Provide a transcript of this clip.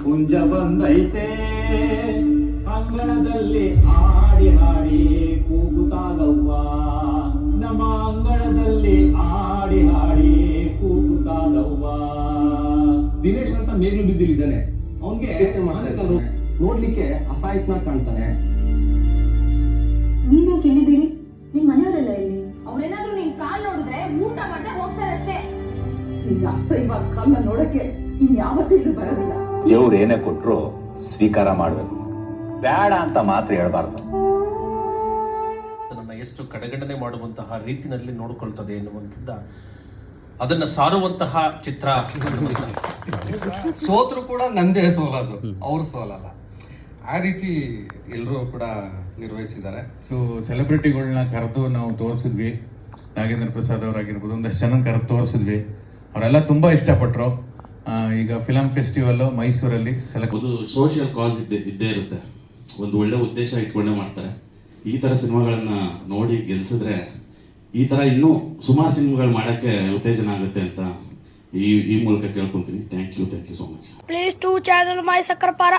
ಕುಂಜ ಬಂದೈತೆ ಅಂಗಳದಲ್ಲಿ ಆಡಿ ಹಾಡಿ ಕೂಗುತ್ತಾಗವ್ವ, ನಮ್ಮ ಅಂಗಳದಲ್ಲಿ ಆಡಿ ಹಾಡಿ ಕೂಗುತ್ತಾಗವ್ವ. ದಿನೇಶ್ ಅಂತ ಮೇಗ್ಲು ಬಿದ್ದಿದ್ದಾನೆ, ಅವನ್ಗೆ ನೋಡ್ಲಿಕ್ಕೆ ಅಸಹಾಯಕನ ಕಾಣ್ತಾನೆ. ನೀವ್ಯಾಕೆ ಎಲ್ಲಿದ್ದೀರಿ? ನಿಮ್ ಮನೆಯವರೆಲ್ಲ ಎಲ್ಲಿ? ಅವ್ರೇನಾದ್ರೂ ನಿನ್ ಕಾಲ್ ನೋಡಿದ್ರೆ ಊಟ ಮಾಡದೆ ಹೋಗ್ತಾರೆ ಅಷ್ಟೇ. ನಿನ್ನ ಅಸಹ್ಯವಾದ ಕಾಲ್ನ ನೋಡಕ್ಕೆ ಇನ್ಯಾವತ್ತೂ ಇದು ಬರೋದಿಲ್ಲ. ದೇವ್ರು ಏನೇ ಕೊಟ್ರು ಸ್ವೀಕಾರ ಮಾಡಬೇಕು, ಬೇಡ ಅಂತ ಮಾತ್ರ ಹೇಳ್ಬಾರ್ದು. ಅದನ್ನು ಎಷ್ಟು ಕಡೆಗಣನೆ ಮಾಡುವಂತಹ ರೀತಿಯಲ್ಲಿ ನೋಡಿಕೊಳ್ತದೆ ಎನ್ನುವಂಥದ್ದು, ಅದನ್ನ ಸಾರುವಂತಹ ಚಿತ್ರ. ಸೋತ್ರು ಕೂಡ ನಂದೇ ಸೋಲದು, ಅವ್ರು ಸೋಲಲ್ಲ. ಆ ರೀತಿ ಎಲ್ಲರೂ ಕೂಡ ನಿರ್ವಹಿಸಿದ್ದಾರೆ. ಸೆಲೆಬ್ರಿಟಿಗಳನ್ನ ಕರೆದು ನಾವು ತೋರಿಸಿದ್ವಿ. ನಾಗೇಂದ್ರ ಪ್ರಸಾದ್ ಅವರಾಗಿರ್ಬೋದು, ಒಂದಷ್ಟು ಜನ ಕರೆದು ತೋರಿಸಿದ್ವಿ. ಅವರೆಲ್ಲ ತುಂಬಾ ಇಷ್ಟಪಟ್ಟರು. ಈಗ ಫಿಲಮ್ ಫೆಸ್ಟಿವಲ್ ಮೈಸೂರಲ್ಲಿ ಒಂದು ಸೋಷಿಯಲ್ ಕಾಸ್ ಇದ್ದೇ ಇರುತ್ತೆ, ಒಂದು ಒಳ್ಳೆ ಉದ್ದೇಶ ಇಟ್ಕೊಂಡೇ ಮಾಡ್ತಾರೆ. ಈ ಥರ ಸಿನಿಮಾಗಳನ್ನ ನೋಡಿ ಗೆಲ್ಸಿದ್ರೆ ಈ ಥರ ಇನ್ನೂ ಸುಮಾರು ಸಿನಿಮಾಗಳು ಮಾಡೋಕ್ಕೆ ಉತ್ತೇಜನ ಆಗುತ್ತೆ ಅಂತ ಈ ಮೂಲಕ ಕೇಳ್ಕೊಂತೀನಿ. Thank you so much. Please to channel my ಸಕ್ಕರ್ ಪಾರ.